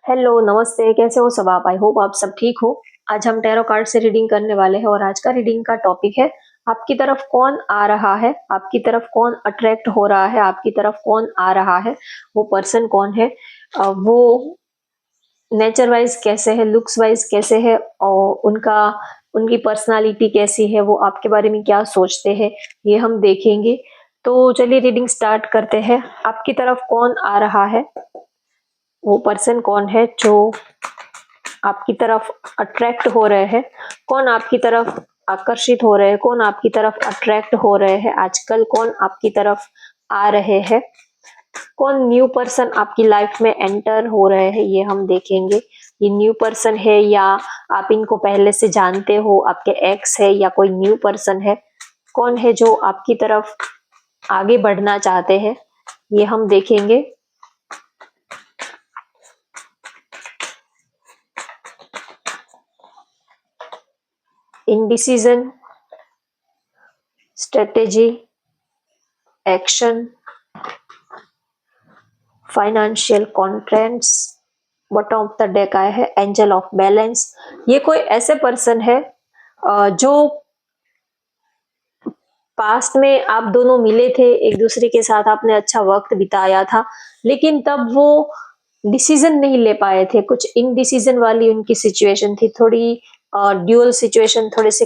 Hello, नमस्ते, कैसे हो सब आप? आई होप आप सब ठीक हो। आज हम टैरो कार्ड से रीडिंग करने वाले हैं और आज का रीडिंग का टॉपिक है आपकी तरफ कौन आ रहा है, आपकी तरफ कौन अट्रैक्ट हो रहा है, आपकी तरफ कौन आ रहा है, वो पर्सन कौन है, वो नेचर वाइज कैसे है, लुक्स वाइज कैसे है और उनकी पर्सनालिटी कैसी है, वो आपके बारे में क्या सोचते हैं, ये हम देखेंगे। तो चलिए रीडिंग स्टार्ट करते हैं। आपकी तरफ कौन आ रहा है, वो पर्सन कौन है जो आपकी तरफ अट्रैक्ट हो रहे हैं, कौन आपकी तरफ आकर्षित हो रहे हैं, कौन आपकी तरफ अट्रैक्ट हो रहे हैं आजकल, कौन आपकी तरफ आ रहे हैं, कौन न्यू पर्सन आपकी लाइफ में एंटर हो रहे हैं, ये हम देखेंगे। ये न्यू पर्सन है या आप इनको पहले से जानते हो, आपके एक्स है या कोई न्यू पर्सन है, कौन है जो आपकी तरफ आगे बढ़ना चाहते हैं, ये हम देखेंगे। Indecision, strategy, action, financial constraints. Bottom of the deck आया है एंजल ऑफ बैलेंस। ये कोई ऐसे पर्सन है जो पास्ट में आप दोनों मिले थे, एक दूसरे के साथ आपने अच्छा वक्त बिताया था, लेकिन तब वो डिसीजन नहीं ले पाए थे। कुछ इनडिसीजन वाली उनकी सिचुएशन थी, थोड़ी ड्यूअल सिचुएशन, थोड़े से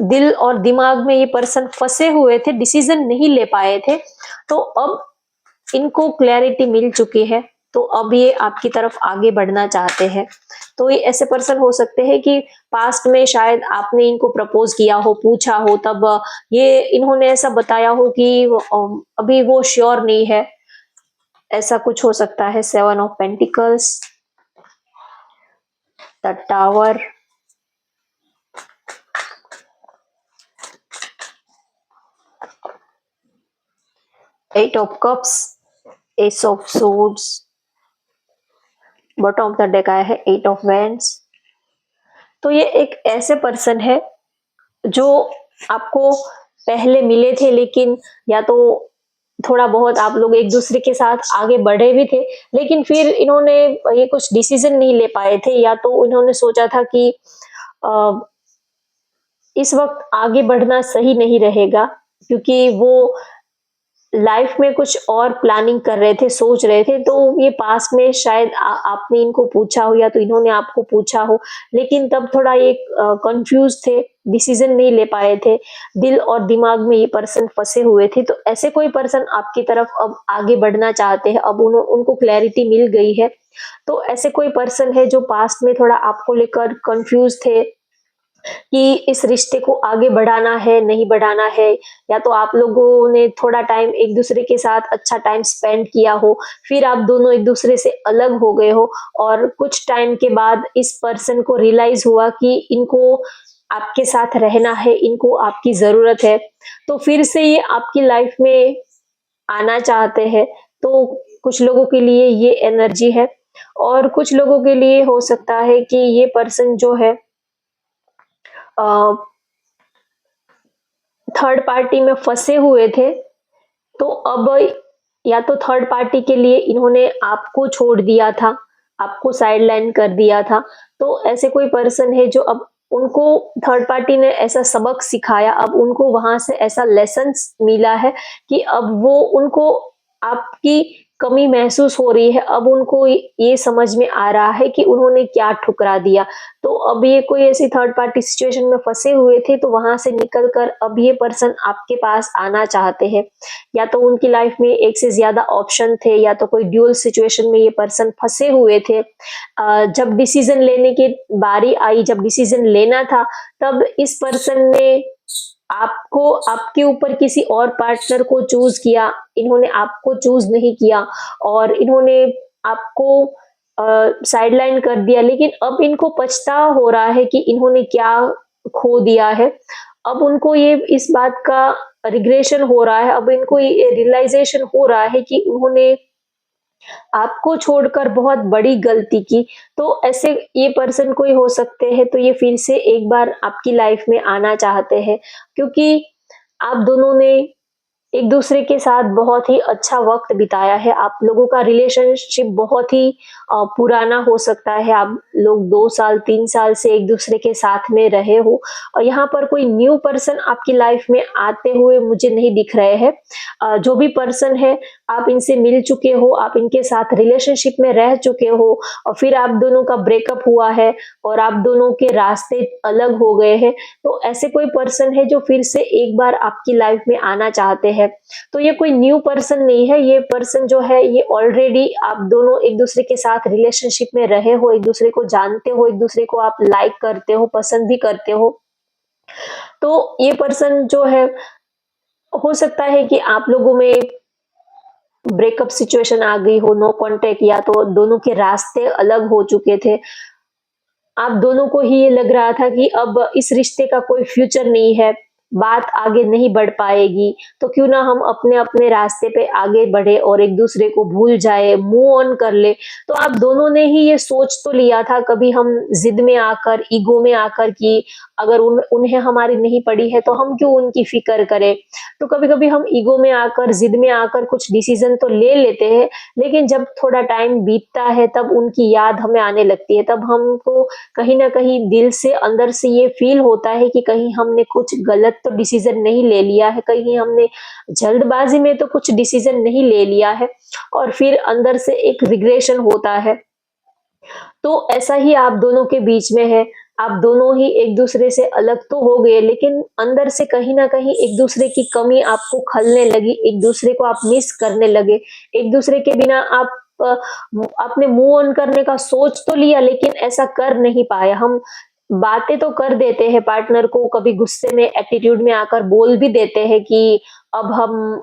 दिल और दिमाग में ये पर्सन फंसे हुए थे, डिसीजन नहीं ले पाए थे। तो अब इनको क्लैरिटी मिल चुकी है, तो अब ये आपकी तरफ आगे बढ़ना चाहते हैं। तो ये ऐसे पर्सन हो सकते हैं कि पास्ट में शायद आपने इनको प्रपोज किया हो, पूछा हो, तब ये इन्होंने ऐसा बताया हो कि अभी वो श्योर नहीं है, ऐसा कुछ हो सकता है। 7 of pentacles, the tower, 8 of cups, S of swords. Bottom of the deck आया है 8 ऑफ वैंड्स। तो ये एक ऐसे पर्सन है जो आपको पहले मिले थे, लेकिन या तो थोड़ा बहुत आप लोग एक दूसरे के साथ आगे बढ़े भी थे, लेकिन फिर इन्होंने ये कुछ डिसीजन नहीं ले पाए थे, या तो इन्होंने सोचा था कि इस वक्त आगे बढ़ना सही नहीं रहेगा, क्योंकि वो लाइफ में कुछ और प्लानिंग कर रहे थे, सोच रहे थे। तो ये पास में शायद आपने इनको पूछा हो या तो इन्होंने आपको पूछा हो, लेकिन तब थोड़ा ये कंफ्यूज थे, डिसीजन नहीं ले पाए थे, दिल और दिमाग में ये पर्सन फंसे हुए थे। तो ऐसे कोई पर्सन आपकी तरफ अब आगे बढ़ना चाहते हैं, अब उनको क्लैरिटी मिल गई है। तो ऐसे कोई पर्सन है जो पास्ट में थोड़ा आपको लेकर कंफ्यूज थे कि इस रिश्ते को आगे बढ़ाना है, नहीं बढ़ाना है, या तो आप लोगों ने थोड़ा टाइम एक दूसरे के साथ अच्छा टाइम स्पेंड किया हो, फिर आप दोनों एक दूसरे से अलग हो गए हो और कुछ टाइम के बाद इस पर्सन को रियलाइज हुआ कि इनको आपके साथ रहना है, इनको आपकी जरूरत है, तो फिर से ये आपकी लाइफ में आना चाहते हैं। तो कुछ लोगों के लिए ये एनर्जी है और कुछ लोगों के लिए हो सकता है कि ये पर्सन जो है थर्ड पार्टी में फंसे हुए थे। तो अब या तो थर्ड पार्टी के लिए इन्होंने आपको छोड़ दिया था, आपको साइडलाइन कर दिया था। तो ऐसे कोई पर्सन है जो अब उनको थर्ड पार्टी ने ऐसा सबक सिखाया, अब उनको वहां से ऐसा लेसन्स मिला है कि अब वो उनको आपकी कमी महसूस हो रही है, अब उनको ये समझ में आ रहा है कि उन्होंने क्या ठुकरा दिया। तो अब ये कोई ऐसी थर्ड पार्टी सिचुएशन में फंसे हुए थे, तो वहां से निकलकर अब ये पर्सन आपके पास आना चाहते हैं। या तो उनकी लाइफ में एक से ज्यादा ऑप्शन थे, या तो कोई ड्यूअल सिचुएशन में ये पर्सन फंसे हुए थे। जब डिसीजन लेने की बारी आई, जब डिसीजन लेना था, तब इस पर्सन ने आपको, आपके ऊपर किसी और पार्टनर को चूज किया, इन्होंने आपको चूज नहीं किया और इन्होंने आपको साइडलाइन कर दिया। लेकिन अब इनको पछतावा हो रहा है कि इन्होंने क्या खो दिया है। अब उनको ये इस बात का रिग्रेशन हो रहा है, अब इनको ये रियलाइजेशन हो रहा है कि उन्होंने आपको छोड़कर बहुत बड़ी गलती की। तो ऐसे ये पर्सन कोई हो सकते हैं, तो ये फिर से एक बार आपकी लाइफ में आना चाहते हैं, क्योंकि आप दोनों ने एक दूसरे के साथ बहुत ही अच्छा वक्त बिताया है। आप लोगों का रिलेशनशिप बहुत ही पुराना हो सकता है। आप लोग 2 साल 3 साल से एक दूसरे के साथ में रहे हो और यहाँ पर कोई न्यू पर्सन आपकी लाइफ में आते हुए मुझे नहीं दिख रहे हैं। जो भी पर्सन है, आप इनसे मिल चुके हो, आप इनके साथ रिलेशनशिप में रह चुके हो और फिर आप दोनों का ब्रेकअप हुआ है और आप दोनों के रास्ते अलग हो गए हैं। तो ऐसे कोई पर्सन है जो फिर से एक बार आपकी लाइफ में आना चाहते हैं। तो ये कोई न्यू पर्सन नहीं है, ये पर्सन जो है ये ऑलरेडी आप दोनों एक दूसरे के साथ रिलेशनशिप में रहे हो, एक दूसरे को जानते हो, एक दूसरे को आप लाइक करते हो, पसंद भी करते हो। तो ये पर्सन जो है, हो सकता है कि आप लोगों में ब्रेकअप सिचुएशन आ गई हो, नो कांटेक्ट, या तो दोनों के रास्ते अलग हो चुके थे। आप दोनों को ही ये लग रहा था कि अब इस रिश्ते का कोई फ्यूचर नहीं है, बात आगे नहीं बढ़ पाएगी, तो क्यों ना हम अपने अपने रास्ते पे आगे बढ़े और एक दूसरे को भूल जाए, मूव ऑन कर ले। तो आप दोनों ने ही ये सोच तो लिया था, कभी हम जिद में आकर, ईगो में आकर कि अगर उन्हें हमारी नहीं पड़ी है तो हम क्यों उनकी फिक्र करें। तो कभी कभी हम ईगो में आकर, जिद में आकर कुछ डिसीजन तो ले लेते हैं, लेकिन जब थोड़ा टाइम बीतता है तब उनकी याद हमें आने लगती है, तब हमको कहीं ना कहीं दिल से, अंदर से ये फील होता है कि कहीं हमने कुछ गलत तो डिसीजन नहीं ले लिया है, कहीं हमने जल्दबाजी में तो कुछ डिसीजन नहीं ले लिया है, और फिर अंदर से एक रिग्रेशन होता है। तो ऐसा ही आप दोनों के बीच में है। आप दोनों ही एक दूसरे से अलग तो हो गए, लेकिन अंदर से कहीं ना कहीं एक दूसरे की कमी आपको खलने लगी, एक दूसरे को आप मिस करने लगे। एक दूसरे के बिना आप आपने मूव ऑन करने का सोच तो लिया, लेकिन ऐसा कर नहीं पाया। हम बातें तो कर देते हैं पार्टनर को, कभी गुस्से में, एटीट्यूड में आकर बोल भी देते हैं कि अब हम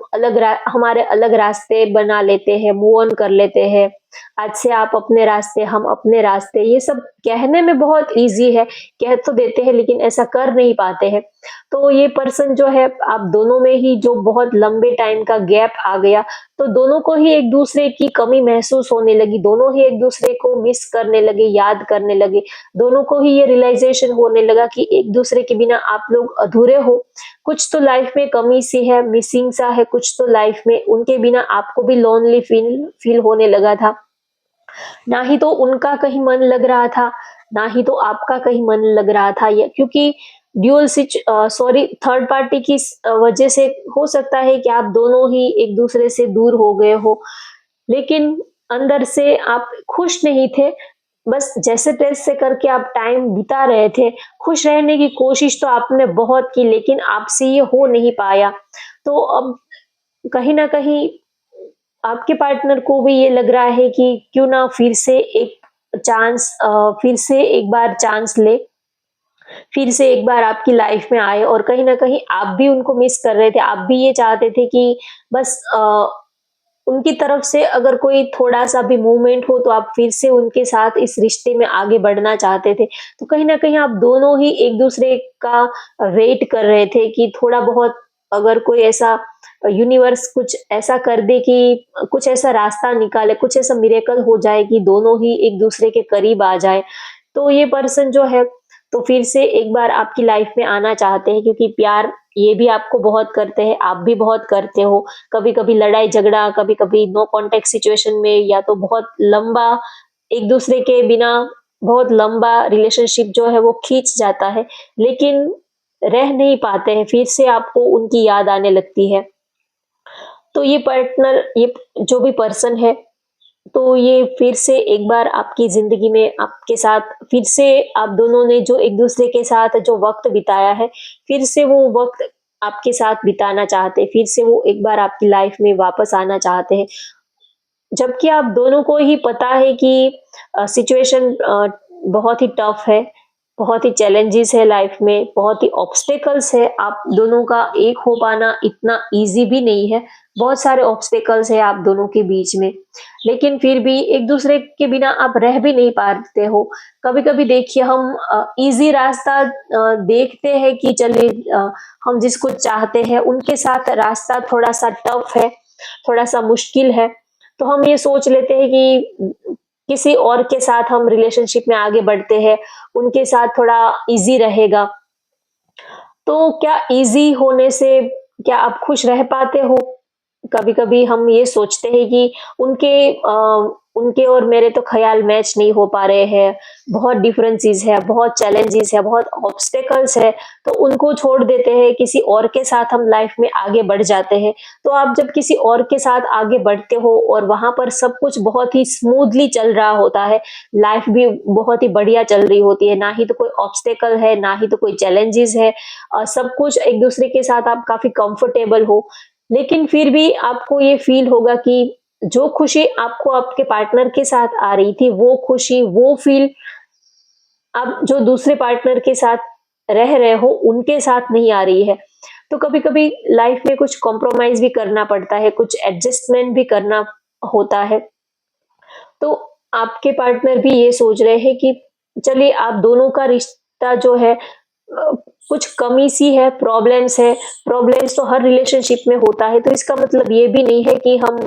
हमारे अलग रास्ते बना लेते हैं, मूव ऑन कर लेते हैं, आज से आप अपने रास्ते, हम अपने रास्ते। ये सब कहने में बहुत इजी है, कह तो देते हैं लेकिन ऐसा कर नहीं पाते हैं। तो ये पर्सन जो है, आप दोनों में ही जो बहुत लंबे टाइम का गैप आ गया, तो दोनों को ही एक दूसरे की कमी महसूस होने लगी, दोनों ही एक दूसरे को मिस करने लगे, याद करने लगे। दोनों को ही ये रियलाइजेशन होने लगा कि एक दूसरे के बिना आप लोग अधूरे हो, कुछ तो लाइफ में कमी सी है, मिसिंग सा है कुछ तो लाइफ में। उनके बिना आपको भी लोनली फील फील होने लगा था। ना ही तो उनका कहीं मन लग रहा था, ना ही तो आपका कहीं मन लग रहा था, ये क्योंकि थर्ड पार्टी की वजह से हो सकता है कि आप दोनों ही एक दूसरे से दूर हो गए हो, लेकिन अंदर से आप खुश नहीं थे। बस जैसे तैसे करके आप टाइम बिता रहे थे, खुश रहने की कोशिश तो आपने बहुत की, लेकिन आपसे ये हो नहीं पाया। तो अब कहीं ना कहीं आपके पार्टनर को भी ये लग रहा है कि क्यों ना फिर से एक फिर से एक बार चांस ले, फिर से एक बार आपकी लाइफ में आए, और कहीं ना कहीं आप भी उनको मिस कर रहे थे। आप भी ये चाहते थे कि बस उनकी तरफ से अगर कोई थोड़ा सा भी मूवमेंट हो तो आप फिर से उनके साथ इस रिश्ते में आगे बढ़ना चाहते थे। तो कहीं ना कहीं आप दोनों ही एक दूसरे का वेट कर रहे थे कि थोड़ा बहुत अगर कोई ऐसा यूनिवर्स कुछ ऐसा कर दे कि कुछ ऐसा रास्ता निकाले, कुछ ऐसा मिरेकल हो जाए कि दोनों ही एक दूसरे के करीब आ जाए। तो ये पर्सन जो है, तो फिर से एक बार आपकी लाइफ में आना चाहते हैं, क्योंकि प्यार ये भी आपको बहुत करते हैं, आप भी बहुत करते हो। कभी कभी लड़ाई झगड़ा, कभी कभी नो कांटेक्ट सिचुएशन में, या तो बहुत लंबा एक दूसरे के बिना बहुत लंबा रिलेशनशिप जो है वो खींच जाता है, लेकिन रह नहीं पाते हैं, फिर से आपको उनकी याद आने लगती है। तो ये पार्टनर, ये जो भी पर्सन है, तो ये फिर से एक बार आपकी ज़िंदगी में आपके साथ फिर से, आप दोनों ने जो एक दूसरे के साथ जो वक्त बिताया है, फिर से वो वक्त आपके साथ बिताना चाहते हैं, फिर से वो एक बार आपकी लाइफ में वापस आना चाहते हैं। जबकि आप दोनों को ही पता है कि सिचुएशन बहुत ही टफ है, बहुत ही चैलेंजेस है लाइफ में, बहुत ही ऑब्स्टेकल्स है। आप दोनों का एक हो पाना इतना ईज़ी भी नहीं है, बहुत सारे ऑब्स्टेकल्स हैं आप दोनों के बीच में, लेकिन फिर भी एक दूसरे के बिना आप रह भी नहीं पाते हो। कभी-कभी देखिए, हम ईज़ी रास्ता देखते हैं कि चलिए, हम जिसको चाहते हैं उनके साथ रास्ता थोड़ा-सा टफ है, थोड़ा-सा मुश्किल है, तो हम ये सोच लेते हैं कि किसी और के साथ हम रिलेशनशिप में आगे बढ़ते हैं, उनके साथ थोड़ा ईज़ी रहेगा। तो क्या ईज़ी होने से क्या आप खुश रह पाते हो? कभी-कभी हम ये सोचते हैं कि उनके और मेरे तो ख़्याल मैच नहीं हो पा रहे हैं, बहुत डिफरेंसेस है, बहुत चैलेंजेस है, बहुत ऑब्स्टेकल्स है, तो उनको छोड़ देते हैं, किसी और के साथ हम लाइफ़ में आगे बढ़ जाते हैं। तो आप जब किसी और के साथ आगे बढ़ते हो और वहाँ पर सब कुछ बहुत ही स्मूथली चल रहा होता है, लाइफ़ भी बहुत ही बढ़िया चल रही होती है, ना ही तो कोई ऑब्स्टेकल है, ना ही तो कोई चैलेंजेस है, सब कुछ एक-दूसरे के साथ आप काफ़ी कंफर्टेबल हो। लेकिन फिर भी आपको ये फ़ील होगा कि जो खुशी आपको आपके पार्टनर के साथ आ रही थी, वो खुशी, वो फ़ील अब जो दूसरे पार्टनर के साथ रह रहे हो, उनके साथ नहीं आ रही है। तो कभी-कभी लाइफ़ में कुछ कॉम्प्रोमाइज़ भी करना पड़ता है, कुछ एडजस्टमेंट भी करना होता है। तो आपके पार्टनर भी ये सोच रहे हैं कि चलिए आप दोनों का रिश्ता जो है कुछ कमी सी है, प्रॉब्लम्स तो हर रिलेशनशिप में होता है, तो इसका मतलब ये भी नहीं है कि हम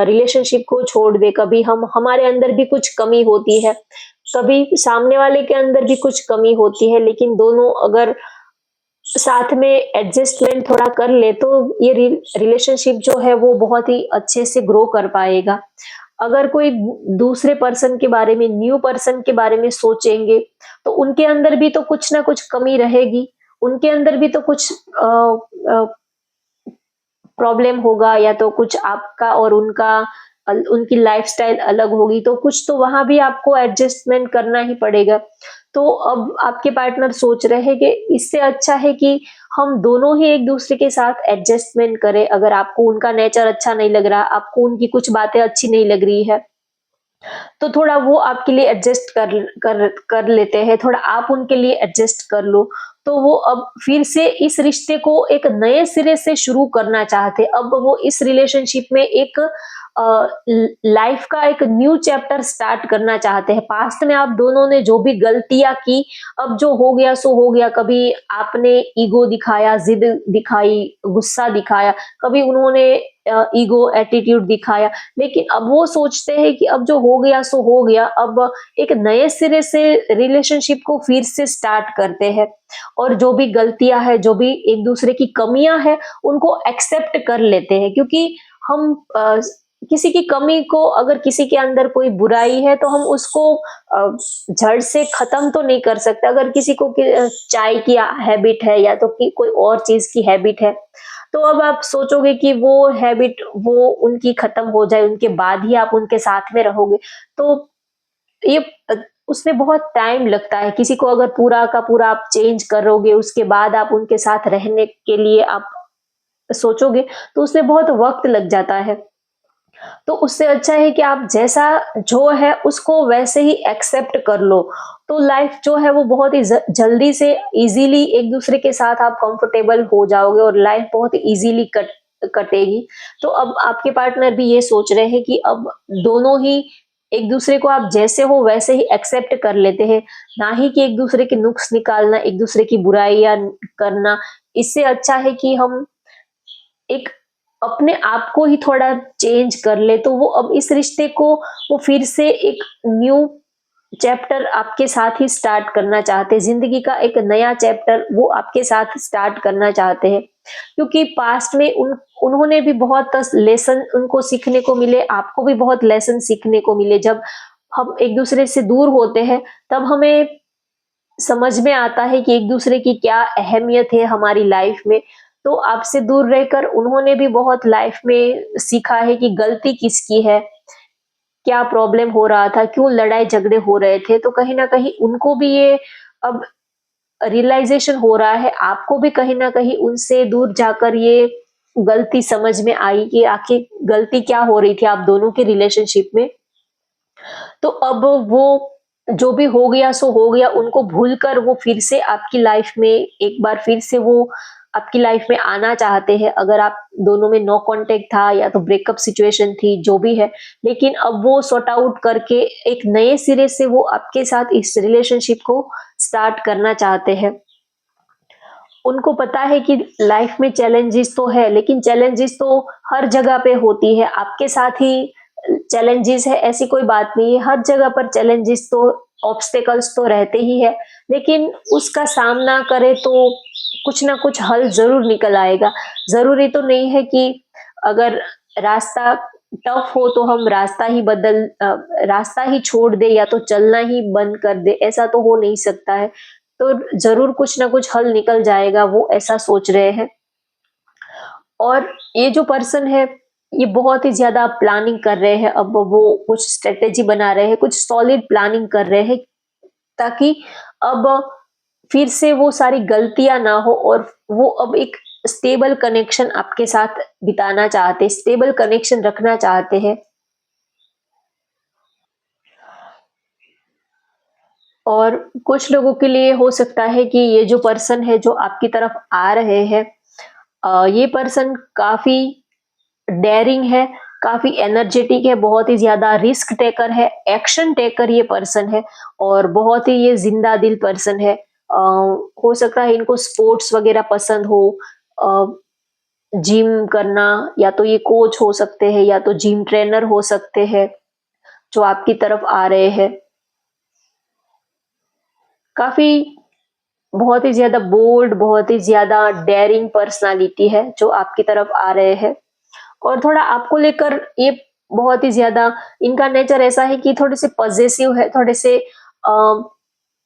रिलेशनशिप को छोड़ दें, कभी हम हमारे अंदर भी कुछ कमी होती है, कभी सामने वाले के अंदर भी कुछ कमी होती है, लेकिन दोनों अगर साथ में एडजस्टमेंट थोड़ा कर ले तो ये रिलेशनशिप जो है वो बहुत ही अच्छे से ग्रो कर पाएगा। अगर कोई दूसरे पर्सन के बारे में, न्यू पर्सन के बारे में सोचेंगे, तो उनके अंदर भी तो कुछ ना कुछ कमी रहेगी, उनके अंदर भी तो कुछ प्रॉब्लम होगा या तो कुछ आपका और उनकी लाइफ़स्टाइल अलग होगी, तो कुछ तो वहाँ भी आपको एडजस्टमेंट करना ही पड़ेगा। तो अब आपके पार्टनर सोच रहे हैं कि इससे अच्छा है कि हम दोनों ही एक-दूसरे के साथ एडजस्टमेंट करें, अगर आपको उनका नेचर अच्छा नहीं लग रहा, आपको उनकी कुछ बातें अच्छी नहीं लग रही है, तो थोड़ा वो आपके लिए एडजस्ट कर लेते हैं, थोड़ा आप उनके लिए एडजस्ट कर लो। तो वो अब फिर से इस रिश्ते को एक नए सिरे से शुरू करना चाहते हैं। अब वो इस रिलेशनशिप में एक लाइफ का एक न्यू चैप्टर स्टार्ट करना चाहते हैं। पास्ट में आप दोनों ने जो भी गलतियाँ की, अब जो हो गया सो हो गया। कभी आपने ईगो दिखाया, ज़िद दिखाई, गुस्सा दिखाया, कभी उन्होंने ईगो एटीट्यूड दिखाया, लेकिन अब वो सोचते हैं कि अब जो हो गया सो हो गया, अब एक नए सिरे से रिलेशनशिप को फिर से स्टार्ट करते हैं और जो भी गलतियां है, जो भी एक दूसरे की कमियां है, उनको एक्सेप्ट कर लेते हैं क्योंकि हम किसी की कमी को, अगर किसी के अंदर कोई बुराई है तो हम उसको जड़ से खत्म तो नहीं कर सकते। अगर किसी को चाय की हैबिट है या तो कि कोई और चीज की हैबिट है, तो अब आप सोचोगे कि वो हैबिट वो उनकी खत्म हो जाए, उनके बाद ही आप उनके साथ में रहोगे। तो ये उसमें बहुत टाइम लगता है। किसी को अगर पूरा का पूरा आप चेंज करोगे, उसके बाद आप उनके साथ रहने के लिए आप सोचोगे, तो उसमें बहुत वक़्त लग जाता है। तो उससे अच्छा है कि आप जैसा जो है उसको वैसे ही एक्सेप्ट कर लो। तो लाइफ जो है वो बहुत ही जल्दी से इजीली एक दूसरे के साथ आप कंफर्टेबल हो जाओगे और लाइफ बहुत इजीली कटेगी। तो अब आपके पार्टनर भी ये सोच रहे हैं कि अब दोनों ही एक दूसरे को आप जैसे हो वैसे ही एक्सेप्ट कर लेते हैं, ना ही कि एक दूसरे के नुक्स निकालना, एक दूसरे की बुराइयां करना। इससे अच्छा है कि हम एक अपने आप को ही थोड़ा चेंज कर ले, तो वो अब इस रिश्ते को वो फिर से एक न्यू चैप्टर आपके साथ ही स्टार्ट करना चाहते हैं। जिंदगी का एक नया चैप्टर वो आपके साथ स्टार्ट करना चाहते हैं क्योंकि पास्ट में उन्होंने भी बहुत लेसन उनको सीखने को मिले, आपको भी बहुत लेसन सीखने को मिले। जब हम एक दूसरे से दूर होते हैं तब हमें समझ में आता है कि एक दूसरे की क्या अहमियत है हमारी लाइफ में। तो आपसे दूर रहकर उन्होंने भी बहुत लाइफ में सीखा है कि गलती किसकी है, क्या प्रॉब्लम हो रहा था, क्यों लड़ाई झगड़े हो रहे थे। तो कहीं न कहीं उनको भी ये अब रियलाइज़ेशन हो रहा है, आपको भी कहीं न कहीं उनसे दूर जाकर ये गलती समझ में आई कि आखिर गलती क्या हो रही थी आप दोनों के रिलेशनशिप में। तो अब वो जो भी हो गया सो हो गया, उनको भूलकर वो फिर से आपकी लाइफ में एक बार फिर से वो आपकी लाइफ में आना चाहते हैं। अगर आप दोनों में नो कॉन्टैक्ट था या तो ब्रेकअप सिचुएशन थी, जो भी है, लेकिन अब वो सॉर्ट आउट करके एक नए सिरे से वो आपके साथ इस रिलेशनशिप को स्टार्ट करना चाहते हैं। उनको पता है कि लाइफ में चैलेंजेस तो है, लेकिन चैलेंजेस तो हर जगह पे होती है। आपके साथ ही चैलेंजेस है ऐसी कोई बात नहीं है। हर जगह पर चैलेंजेस तो ऑब्स्टेकल्स तो रहते ही है, लेकिन उसका सामना करें तो कुछ ना कुछ हल जरूर निकल आएगा। जरूरी तो नहीं है कि अगर रास्ता टफ हो तो हम रास्ता ही छोड़ दे या तो चलना ही बंद कर दे, ऐसा तो हो नहीं सकता है। तो जरूर कुछ ना कुछ हल निकल जाएगा, वो ऐसा सोच रहे हैं। और ये जो पर्सन है, ये बहुत ही ज्यादा प्लानिंग कर रहे हैं। अब वो कुछ स्ट्रेटेजी बना रहे हैं, कुछ सॉलिड प्लानिंग कर रहे हैं, ताकि अब फिर से वो सारी गलतियां ना हो, और वो अब एक स्टेबल कनेक्शन आपके साथ बिताना चाहते, स्टेबल कनेक्शन रखना चाहते हैं। और कुछ लोगों के लिए हो सकता है कि ये जो पर्सन है जो आपकी तरफ आ रहे हैं, ये पर्सन काफी डेयरिंग है, काफी एनर्जेटिक है, बहुत ही ज्यादा रिस्क टेकर है, एक्शन टेकर ये पर्सन है, और बहुत ही ये जिंदा दिल पर्सन है। हो सकता है इनको स्पोर्ट्स वगैरह पसंद हो, जिम करना, या तो ये कोच हो सकते हैं या तो जिम ट्रेनर हो सकते हैं जो आपकी तरफ आ रहे हैं। काफी बहुत ही ज्यादा बोल्ड, बहुत ही ज्यादा डेयरिंग पर्सनालिटी है जो आपकी तरफ आ रहे हैं। और थोड़ा आपको लेकर ये बहुत ही ज्यादा, इनका नेचर ऐसा है कि थोड़े से पॉजेसिव है, थोड़े से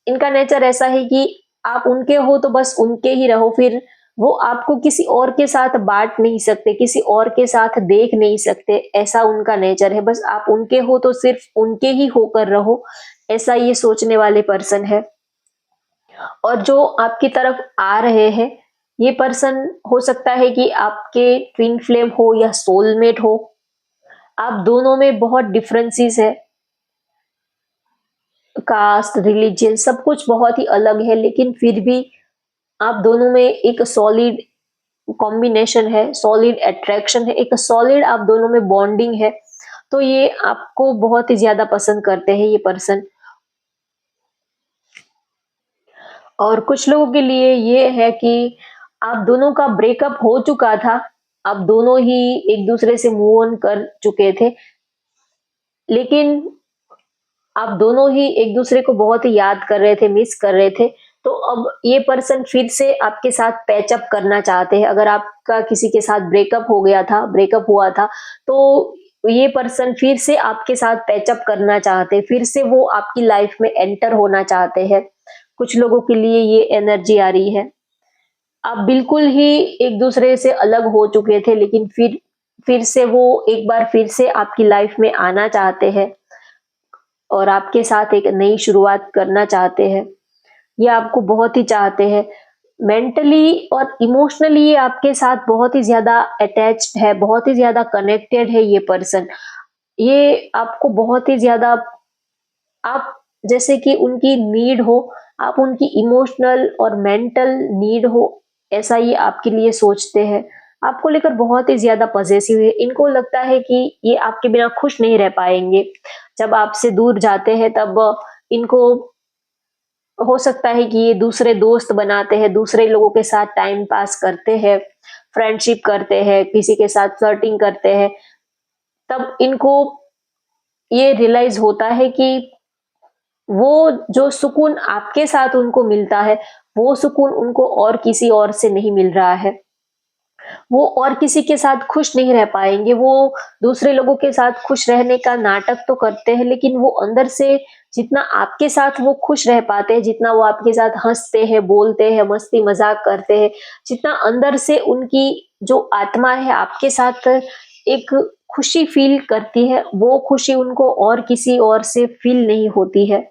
इनका नेचर ऐसा है कि आप उनके हो तो बस उनके ही रहो, फिर वो आपको किसी और के साथ बांट नहीं सकते, किसी और के साथ देख नहीं सकते, ऐसा उनका नेचर है। बस आप उनके हो तो सिर्फ उनके ही होकर रहो, ऐसा ये सोचने वाले पर्सन है। और जो आपकी तरफ आ रहे हैं, ये पर्सन हो सकता है कि आपके ट्विन फ्लेम हो या सोलमेट हो। आप दोनों में बहुत डिफरेंसेस है, कास्ट, रिलीजन, सब कुछ बहुत ही अलग है, लेकिन फिर भी आप दोनों में एक सॉलिड कॉम्बिनेशन है, सॉलिड अट्रैक्शन है, एक सॉलिड आप दोनों में बॉन्डिंग है। तो ये आपको बहुत ही ज्यादा पसंद करते हैं ये पर्सन। और कुछ लोगों के लिए ये है कि आप दोनों का ब्रेकअप हो चुका था, आप दोनों ही एक दूसरे से मूव ऑन कर चुके थे, लेकिन आप दोनों ही एक दूसरे को बहुत ही याद कर रहे थे, मिस कर रहे थे। तो अब ये पर्सन फिर से आपके साथ पैचअप करना चाहते हैं। अगर आपका किसी के साथ ब्रेकअप हो गया था, ब्रेकअप हुआ था, तो ये पर्सन फिर से आपके साथ पैचअप करना चाहते हैं, फिर से वो आपकी लाइफ में एंटर होना चाहते हैं। कुछ लोगों के लिए ये एनर्जी आ रही है। आप बिल्कुल ही एक दूसरे से अलग हो चुके थे, लेकिन फिर से वो एक बार फिर से आपकी लाइफ में आना चाहते हैं, और आपके साथ एक नई शुरुआत करना चाहते हैं। ये आपको बहुत ही चाहते हैं। मेंटली और इमोशनली ये आपके साथ बहुत ही ज्यादा अटैच्ड है, बहुत ही ज्यादा कनेक्टेड है ये पर्सन। ये आपको बहुत ही ज्यादा, आप जैसे कि उनकी नीड हो, आप उनकी इमोशनल और मेंटल नीड हो, ऐसा ये आपके लिए सोचते हैं। आपको लेकर बहुत ही ज्यादा पॉजेसिव है। इनको लगता है कि ये आपके बिना खुश नहीं रह पाएंगे। जब आपसे दूर जाते हैं तब इनको हो सकता है कि ये दूसरे दोस्त बनाते हैं, दूसरे लोगों के साथ टाइम पास करते हैं, फ्रेंडशिप करते हैं, किसी के साथ फ्लर्टिंग करते हैं। तब इनको ये रियलाइज होता है कि वो जो सुकून आपके साथ उनको मिलता है, वो सुकून उनको और किसी और से नहीं मिल रहा है। वो और किसी के साथ खुश नहीं रह पाएंगे। वो दूसरे लोगों के साथ खुश रहने का नाटक तो करते हैं, लेकिन वो अंदर से जितना आपके साथ वो खुश रह पाते हैं, जितना वो आपके साथ हंसते हैं, बोलते हैं, मस्ती मजाक करते हैं, जितना अंदर से उनकी जो आत्मा है आपके साथ एक खुशी फील करती है, वो खुशी उनको और किसी और से फील नहीं होती है।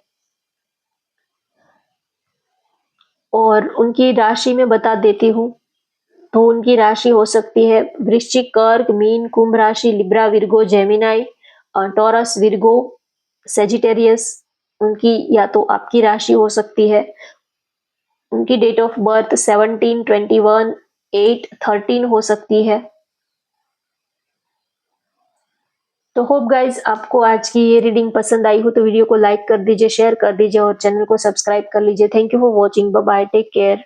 और उनकी राशि में बता देती हूँ। तो उनकी राशि हो सकती है वृश्चिक, कर्क, मीन, कुंभ राशि, Libra, Virgo, Gemini, taurus, Virgo, Sagittarius. उनकी या तो आपकी राशि हो सकती है। उनकी डेट ऑफ बर्थ 17, 21, 8, 13 हो सकती है। तो होप गाइज आपको आज की ये रीडिंग पसंद आई हो तो वीडियो को लाइक कर दीजिए, शेयर कर दीजिए और चैनल को सब्सक्राइब कर लीजिए। Thank you for watching. Bye bye, take care.